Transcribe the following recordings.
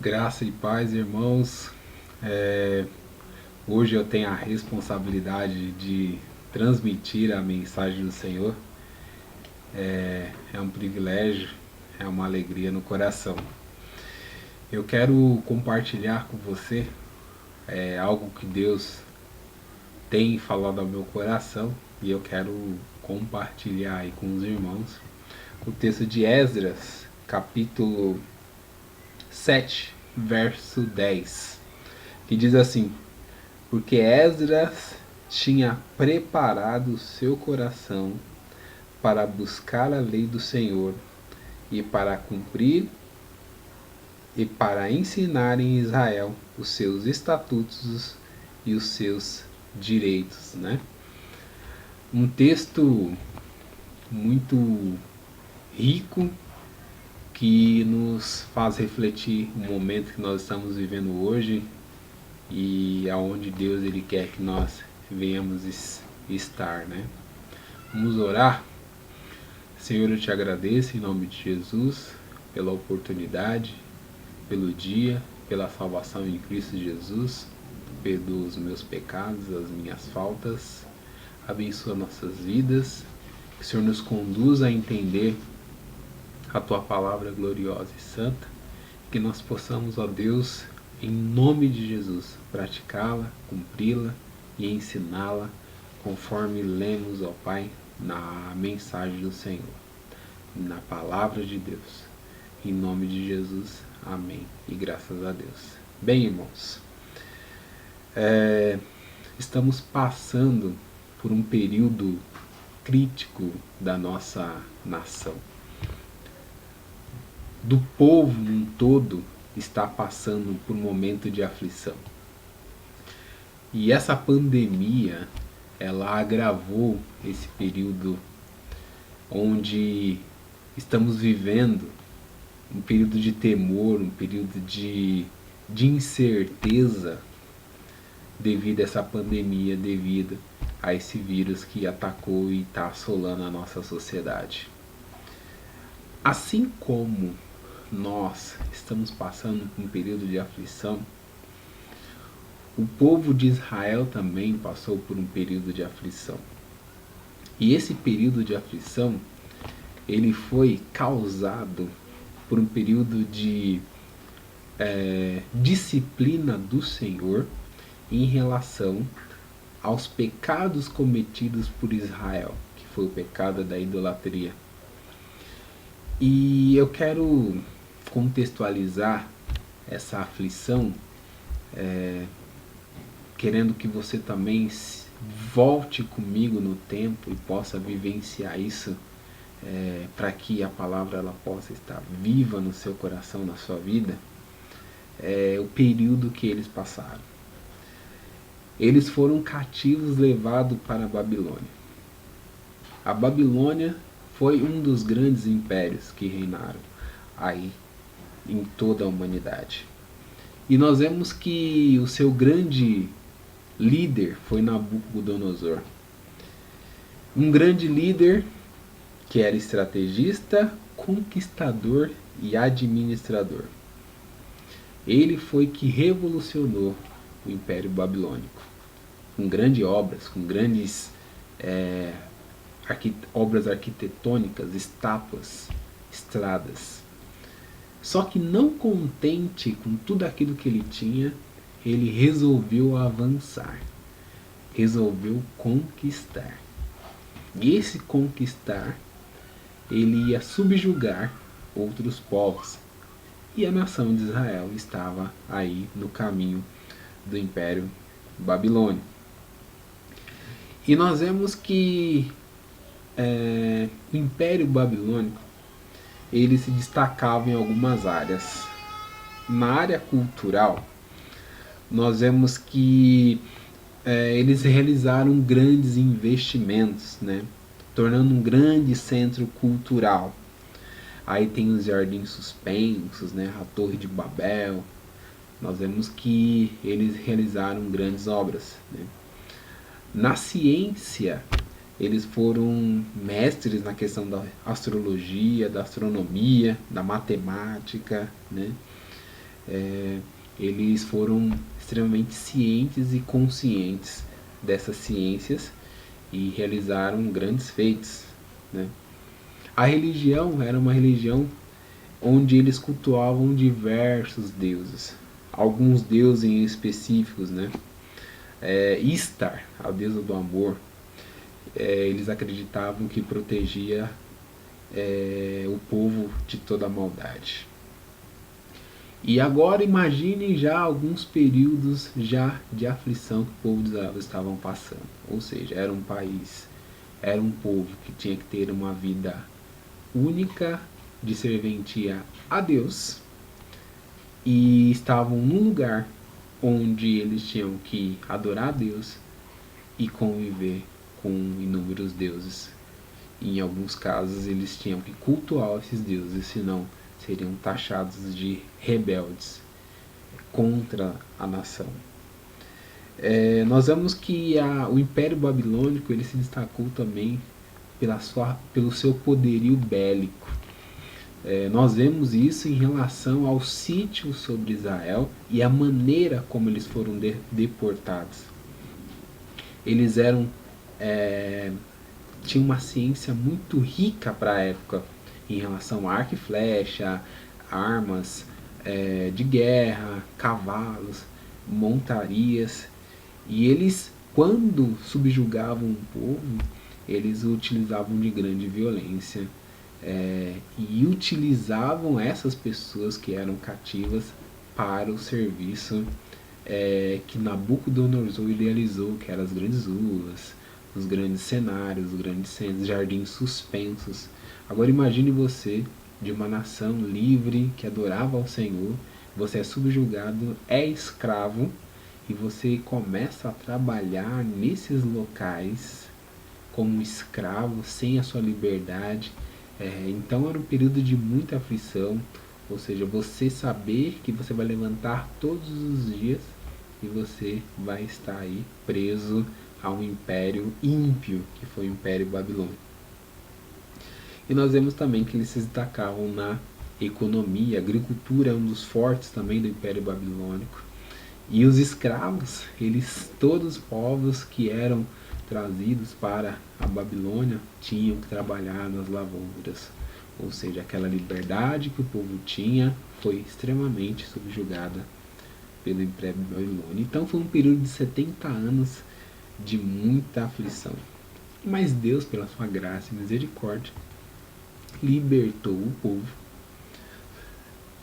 Graça e paz, irmãos. Hoje eu tenho a responsabilidade de transmitir a mensagem do Senhor. É um privilégio, é uma alegria no coração. Eu quero compartilhar com você algo que Deus tem falado ao meu coração e eu quero compartilhar aí com os irmãos o texto de Esdras, capítulo 7, verso 10, que diz assim: porque Esdras tinha preparado o seu coração para buscar a lei do Senhor e para cumprir e para ensinar em Israel os seus estatutos e os seus direitos, né? Um texto muito rico que nos faz refletir o momento que nós estamos vivendo hoje e aonde Deus ele quer que nós venhamos estar, né? Vamos orar. Senhor, eu te agradeço em nome de Jesus pela oportunidade, pelo dia, pela salvação em Cristo Jesus. Perdoa os meus pecados, as minhas faltas. Abençoa nossas vidas. Que o Senhor nos conduza a entender a tua palavra gloriosa e santa. Que nós possamos, ó Deus, em nome de Jesus, praticá-la, cumpri-la e ensiná-la conforme lemos, ó Pai, na mensagem do Senhor, na palavra de Deus. Em nome de Jesus, amém. E graças a Deus. Bem, irmãos, estamos passando por um período crítico da nossa nação. Do povo em todo está passando por um momento de aflição. E essa pandemia, ela agravou esse período onde estamos vivendo um período de temor, um período de incerteza devido a essa pandemia, devido a esse vírus que atacou e está assolando a nossa sociedade. Assim como nós estamos passando por um período de aflição, o povo de Israel também passou por um período de aflição. E esse período de aflição, ele foi causado por um período de disciplina do Senhor em relação aos pecados cometidos por Israel, que foi o pecado da idolatria. E eu quero contextualizar essa aflição, querendo que você também volte comigo no tempo e possa vivenciar isso, para que a palavra ela possa estar viva no seu coração, na sua vida. O período que eles passaram. Eles foram cativos levados para a Babilônia. A Babilônia foi um dos grandes impérios que reinaram aí em toda a humanidade. E nós vemos que o seu grande líder foi Nabucodonosor. Um grande líder que era estrategista, conquistador e administrador. Ele foi que revolucionou o Império Babilônico, com grandes obras, com grandes obras arquitetônicas, estátuas, estradas. Só que não contente com tudo aquilo que ele tinha, ele resolveu avançar, resolveu conquistar. E esse conquistar, ele ia subjugar outros povos. E a nação de Israel estava aí no caminho do Império Babilônico. E nós vemos que o Império Babilônico ele se destacava em algumas áreas. Na área cultural, nós vemos que eles realizaram grandes investimentos, né? Tornando um grande centro cultural. Aí tem os Jardins Suspensos, né? A Torre de Babel. Nós vemos que eles realizaram grandes obras, né? Na ciência, eles foram mestres na questão da astrologia, da astronomia, da matemática, né? eles foram extremamente cientes e conscientes dessas ciências e realizaram grandes feitos, né? A religião era uma religião onde eles cultuavam diversos deuses, alguns deuses em específicos, né? Istar, a deusa do amor, eles acreditavam que protegia o povo de toda a maldade. E agora imaginem já alguns períodos já de aflição que o povo de Israel estavam passando. Ou seja, era um país, era um povo que tinha que ter uma vida única de serventia a Deus, e estavam num lugar onde eles tinham que adorar a Deus e conviver com inúmeros deuses. E em alguns casos eles tinham que cultuar esses deuses, senão seriam taxados de rebeldes contra a nação. Nós vemos que o Império Babilônico ele se destacou também pelo seu poderio bélico. Nós vemos isso em relação ao sítio sobre Israel e a maneira como eles foram deportados. Eles tinham uma ciência muito rica para a época em relação a arco e flecha, armas de guerra, cavalos, montarias. E eles, quando subjugavam o povo, eles utilizavam de grande violência e utilizavam essas pessoas que eram cativas para o serviço que Nabucodonosor idealizou, que eram as grandes ruas, os grandes cenários, os grandes jardins suspensos. Agora imagine você de uma nação livre que adorava ao Senhor, você é subjugado, é escravo e você começa a trabalhar nesses locais como escravo, sem a sua liberdade. Então era um período de muita aflição, ou seja, você saber que você vai levantar todos os dias e você vai estar aí preso a um império ímpio, que foi o Império Babilônico. E nós vemos também que eles se destacavam na economia, a agricultura é um dos fortes também do Império Babilônico. E os escravos, todos os povos que eram trazidos para a Babilônia tinham que trabalhar nas lavouras. Ou seja, aquela liberdade que o povo tinha foi extremamente subjugada pelo Império Babilônico. Então foi um período de 70 anos de muita aflição. Mas Deus, pela sua graça e misericórdia, libertou o povo,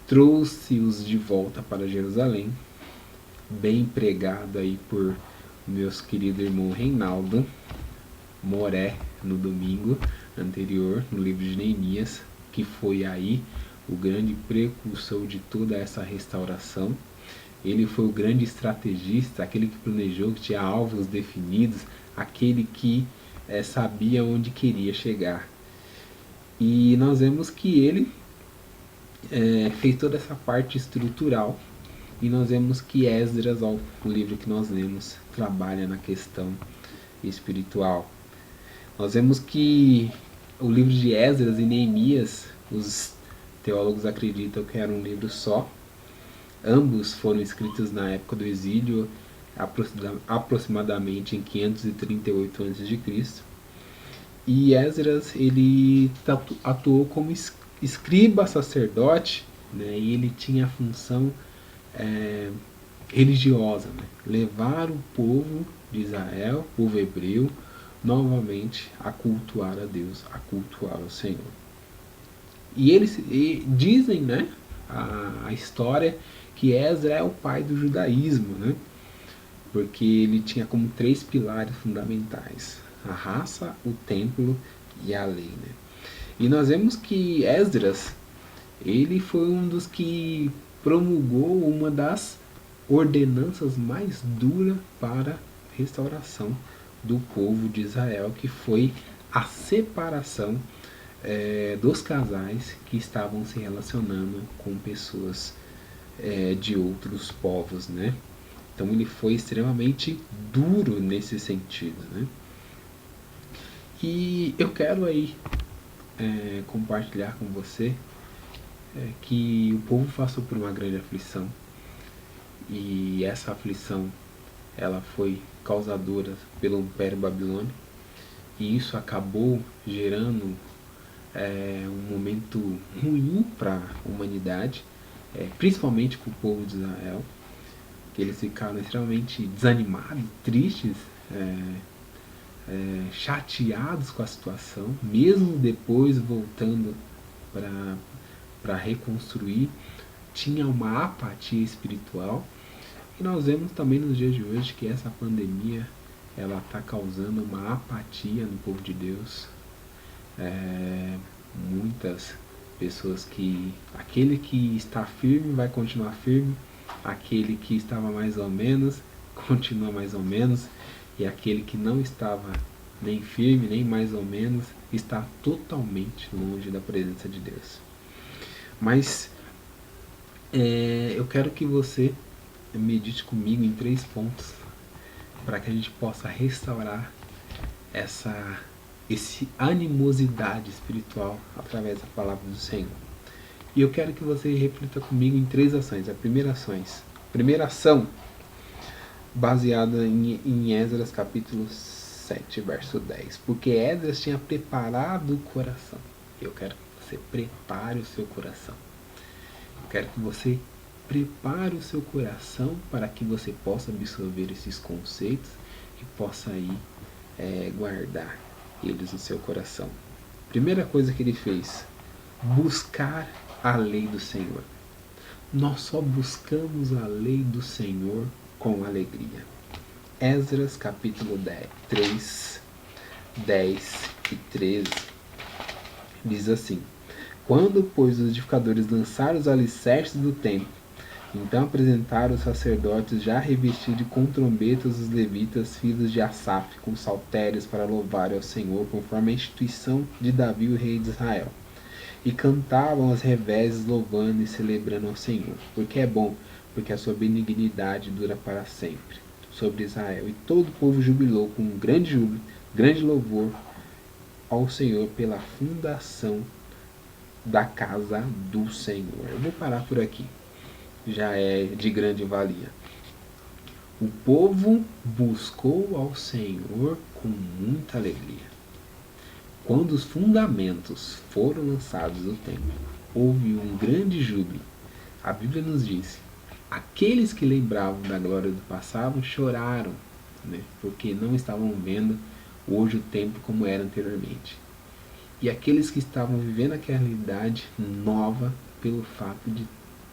trouxe-os de volta para Jerusalém, bem pregado aí por meus querido irmão Reinaldo Moré no domingo anterior, no livro de Neemias, que foi aí o grande precursor de toda essa restauração. Ele foi o grande estrategista, aquele que planejou, que tinha alvos definidos, aquele que sabia onde queria chegar. E nós vemos que ele fez toda essa parte estrutural. E nós vemos que Esdras, o livro que nós lemos, trabalha na questão espiritual. Nós vemos que o livro de Esdras e Neemias, os teólogos acreditam que era um livro só. Ambos foram escritos na época do exílio, aproximadamente em 538 a.C. E Esdras ele atuou como escriba sacerdote, né, e ele tinha a função religiosa, né, levar o povo de Israel, o povo hebreu, novamente a cultuar a Deus, a cultuar o Senhor. E eles dizem, né, a história que Esdras é o pai do judaísmo, né, porque ele tinha como 3 pilares fundamentais: a raça, o templo e a lei, né. E nós vemos que Esdras ele foi um dos que promulgou uma das ordenanças mais duras para a restauração do povo de Israel, que foi a separação dos casais que estavam se relacionando com pessoas de outros povos, né? Então ele foi extremamente duro nesse sentido, né? E eu quero aí compartilhar com você que o povo passou por uma grande aflição, e essa aflição ela foi causadora pelo Império Babilônico, e isso acabou gerando um momento ruim para a humanidade, principalmente para o povo de Israel, que eles ficaram extremamente desanimados, tristes, chateados com a situação, mesmo depois voltando para reconstruir, tinha uma apatia espiritual. E nós vemos também nos dias de hoje que essa pandemia ela está causando uma apatia no povo de Deus. Muitas pessoas que aquele que está firme vai continuar firme, aquele que estava mais ou menos continua mais ou menos, e aquele que não estava nem firme nem mais ou menos está totalmente longe da presença de Deus. Mas eu quero que você medite comigo em 3 pontos para que a gente possa restaurar essa animosidade espiritual através da palavra do Senhor. E eu quero que você reflita comigo em 3 ações. A primeira ação, baseada em Esdras capítulo 7, verso 10. Porque Esdras tinha preparado o coração. Eu quero que você prepare o seu coração. Eu quero que você prepare o seu coração para que você possa absorver esses conceitos e possa aí guardar eles no seu coração. Primeira coisa que ele fez, buscar a lei do Senhor. Nós só buscamos a lei do Senhor com alegria. Esdras capítulo 3, 10 e 13 diz assim: Quando, pois, os edificadores lançaram os alicerces do templo, então apresentaram os sacerdotes já revestidos com trombetas os levitas, filhos de Asaf, com saltérios para louvar ao Senhor, conforme a instituição de Davi, o rei de Israel. E cantavam as reveses, louvando e celebrando ao Senhor, porque é bom, porque a sua benignidade dura para sempre, sobre Israel. E todo o povo jubilou com um grande júbilo, grande louvor ao Senhor pela fundação da casa do Senhor. Eu vou parar por aqui. Já é de grande valia. O povo buscou ao Senhor com muita alegria. Quando os fundamentos foram lançados no templo, houve um grande júbilo. A Bíblia nos diz: aqueles que lembravam da glória do passado choraram, porque não estavam vendo hoje o templo como era anteriormente. E aqueles que estavam vivendo aquela realidade nova pelo fato de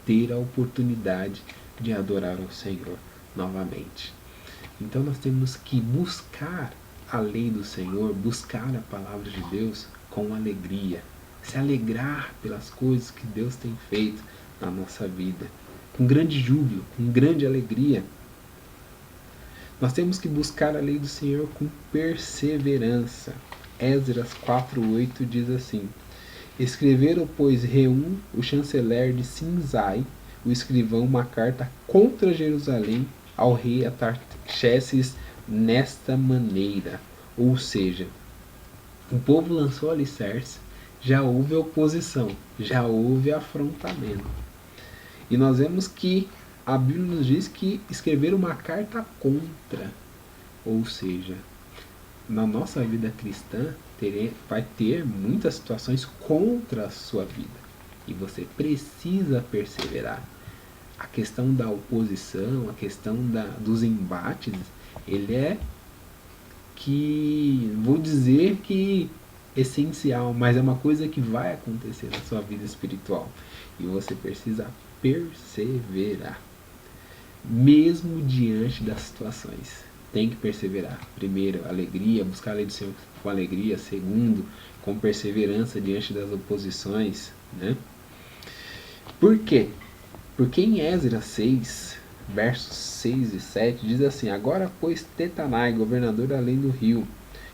ter a oportunidade de adorar ao Senhor novamente. Então nós temos que buscar a lei do Senhor, buscar a palavra de Deus com alegria, se alegrar pelas coisas que Deus tem feito na nossa vida, com grande júbilo, com grande alegria. Nós temos que buscar a lei do Senhor com perseverança. Esdras 4:8 diz assim: Escreveram, pois, Reum, o chanceler de Sinzai, o escrivão, uma carta contra Jerusalém ao rei Artaxerxes nesta maneira. Ou seja, o povo lançou alicerce, já houve oposição, já houve afrontamento. E nós vemos que a Bíblia nos diz que escreveram uma carta contra. Ou seja, na nossa vida cristã vai ter muitas situações contra a sua vida. E você precisa perseverar. A questão da oposição, a questão dos embates, ele é vou dizer que essencial, mas é uma coisa que vai acontecer na sua vida espiritual. E você precisa perseverar. Mesmo diante das situações. Tem que perseverar. Primeiro, alegria, buscar a lei do Senhor com alegria. Segundo, com perseverança diante das oposições. Por quê? Porque em Esdras 6, versos 6 e 7, diz assim: Agora, pois, Tetanai, governador além do rio,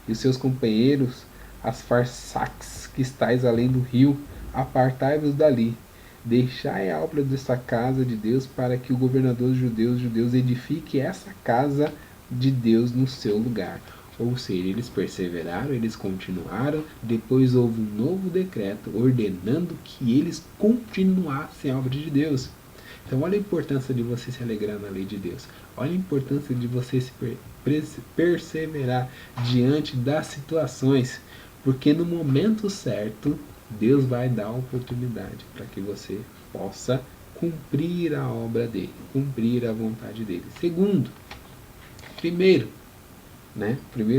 e os seus companheiros, as farsaques que estáis além do rio, apartai-vos dali. Deixai a obra desta casa de Deus, para que o governador dos judeus edifique essa casa de Deus no seu lugar. Ou seja, eles perseveraram, eles continuaram, depois houve um novo decreto ordenando que eles continuassem a obra de Deus. Então olha a importância de você se alegrar na lei de Deus. Olha a importância de você se perseverar diante das situações. Porque no momento certo, Deus vai dar a oportunidade para que você possa cumprir a obra dele, cumprir a vontade dele. Primeiro,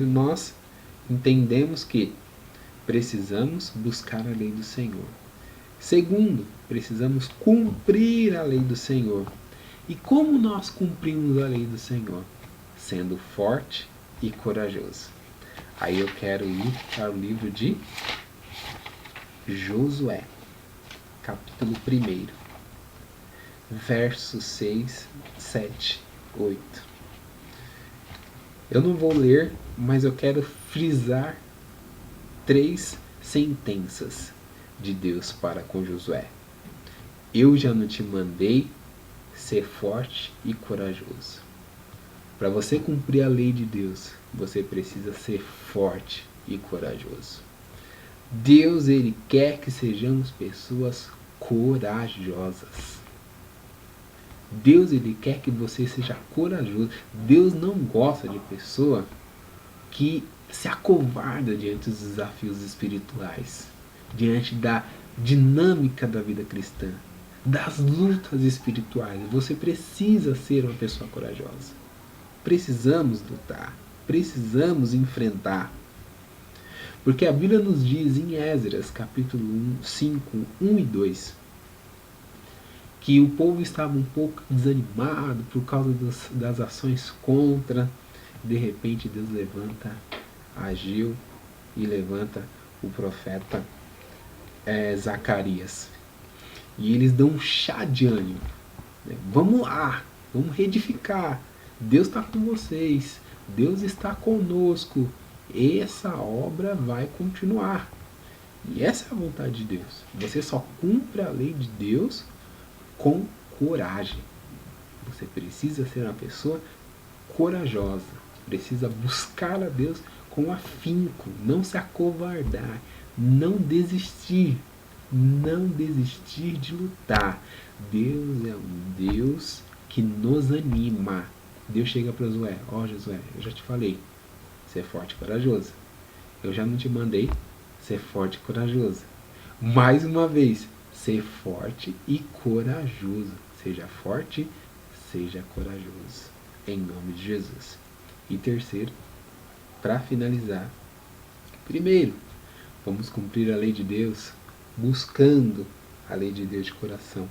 nós entendemos que precisamos buscar a lei do Senhor. Segundo, precisamos cumprir a lei do Senhor. E como nós cumprimos a lei do Senhor? Sendo forte e corajoso. Aí eu quero ir para o livro de Josué, capítulo 1, versos 6, 7, 8. Eu não vou ler, mas eu quero frisar 3 sentenças de Deus para com Josué. Eu já não te mandei ser forte e corajoso. Para você cumprir a lei de Deus, você precisa ser forte e corajoso. Deus, ele quer que sejamos pessoas corajosas. Deus, ele quer que você seja corajoso. Deus não gosta de pessoa que se acovarda diante dos desafios espirituais, diante da dinâmica da vida cristã, das lutas espirituais. Você precisa ser uma pessoa corajosa. Precisamos lutar, precisamos enfrentar. Porque a Bíblia nos diz em Esdras, capítulo 5, 1 e 2, que o povo estava um pouco desanimado por causa das ações contra. De repente Deus agiu e levanta o profeta Zacarias. E eles dão um chá de ânimo. Vamos lá, vamos reedificar. Deus está com vocês, Deus está conosco. Essa obra vai continuar. E essa é a vontade de Deus. Você só cumpre a lei de Deus com coragem. Você precisa ser uma pessoa corajosa. Precisa buscar a Deus com afinco. Não se acovardar. Não desistir. Não desistir de lutar. Deus é um Deus que nos anima. Deus chega para Josué. Josué, eu já te falei. Ser forte e corajoso. Eu já não te mandei ser forte e corajoso. Mais uma vez, ser forte e corajoso. Seja forte, seja corajoso. Em nome de Jesus. E terceiro, para finalizar. Primeiro, vamos cumprir a lei de Deus buscando a lei de Deus de coração.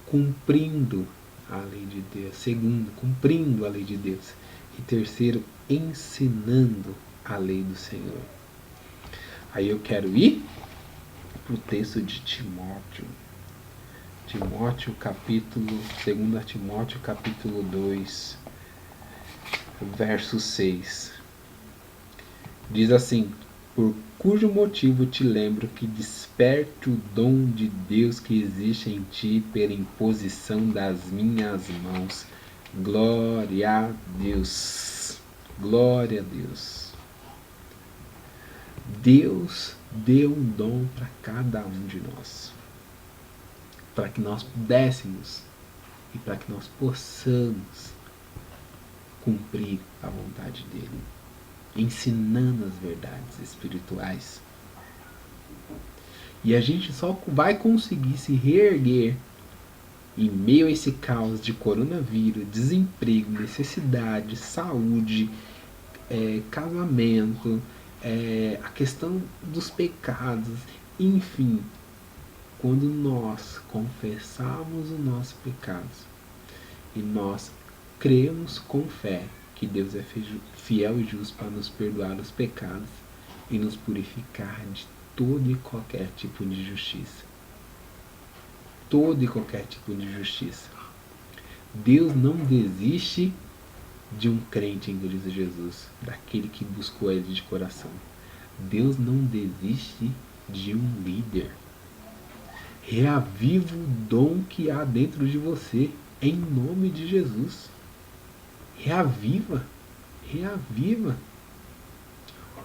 Cumprindo a lei de Deus. Segundo, cumprindo a lei de Deus. E terceiro, ensinando a lei do Senhor. Aí eu quero ir para o texto de Timóteo. 2 Timóteo capítulo 2, verso 6. Diz assim: por cujo motivo te lembro que desperte o dom de Deus que existe em ti pela imposição das minhas mãos. Glória a Deus. Glória a Deus. Deus deu um dom para cada um de nós. Para que nós pudéssemos e para que nós possamos cumprir a vontade dele. Ensinando as verdades espirituais. E a gente só vai conseguir se reerguer em meio a esse caos de coronavírus, desemprego, necessidade, saúde, casamento, a questão dos pecados, enfim, quando nós confessarmos os nossos pecados e nós cremos com fé que Deus é fiel e justo para nos perdoar os pecados e nos purificar de todo e qualquer tipo de injustiça. Todo e qualquer tipo de injustiça. Deus não desiste de um crente em Cristo Jesus, daquele que buscou ele de coração. Deus não desiste de um líder. Reaviva o dom que há dentro de você, em nome de Jesus. Reaviva.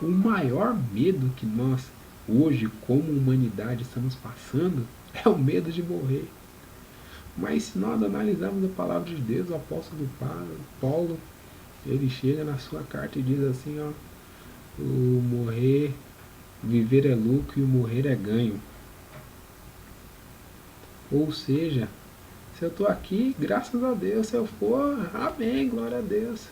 O maior medo que nós, hoje, como humanidade, estamos passando é o medo de morrer. Mas se nós analisarmos a palavra de Deus, o apóstolo Paulo, ele chega na sua carta e diz assim, ó, o morrer, viver é lucro e o morrer é ganho. Ou seja, se eu estou aqui, graças a Deus, se eu for, amém, glória a Deus.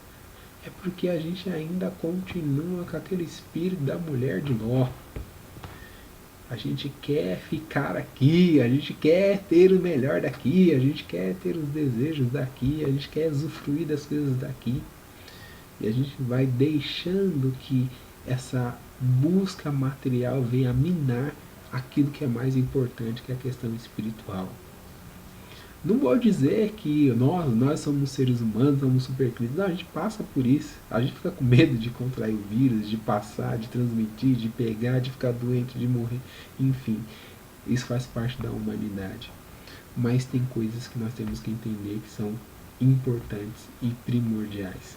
É porque a gente ainda continua com aquele espírito da mulher de Ló. A gente quer ficar aqui, a gente quer ter o melhor daqui, a gente quer ter os desejos daqui, a gente quer usufruir das coisas daqui. E a gente vai deixando que essa busca material venha minar aquilo que é mais importante, que é a questão espiritual. Não vou dizer que nós somos seres humanos, somos supercríticos. Não, a gente passa por isso. A gente fica com medo de contrair o vírus, de passar, de transmitir, de pegar, de ficar doente, de morrer. Enfim, isso faz parte da humanidade. Mas tem coisas que nós temos que entender que são importantes e primordiais.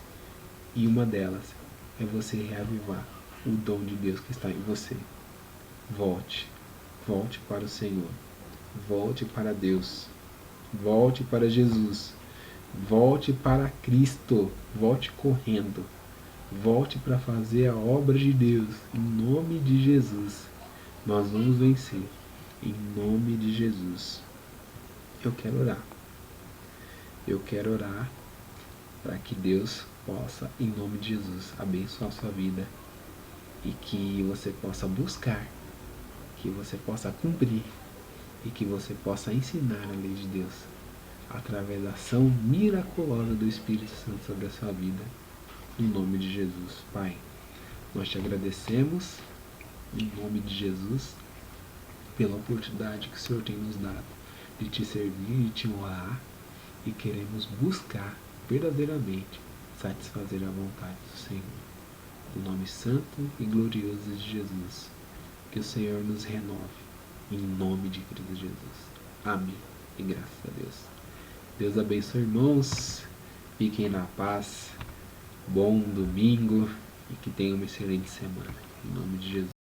E uma delas é você reavivar o dom de Deus que está em você. Volte. Volte para o Senhor. Volte para Deus. Volte para Jesus. Volte para Cristo. Volte correndo. Volte para fazer a obra de Deus. Em nome de Jesus. Nós vamos vencer. Em nome de Jesus. Eu quero orar. Eu quero orar para que Deus possa, em nome de Jesus, abençoar a sua vida. E que você possa buscar. Que você possa cumprir. E que você possa ensinar a lei de Deus através da ação miraculosa do Espírito Santo sobre a sua vida, em nome de Jesus. Pai, nós te agradecemos, em nome de Jesus, pela oportunidade que o Senhor tem nos dado de te servir e te honrar, e queremos buscar verdadeiramente satisfazer a vontade do Senhor. No nome santo e glorioso de Jesus, que o Senhor nos renove, em nome de Cristo Jesus. Amém. E graças a Deus. Deus abençoe, irmãos. Fiquem na paz. Bom domingo. E que tenham uma excelente semana. Em nome de Jesus.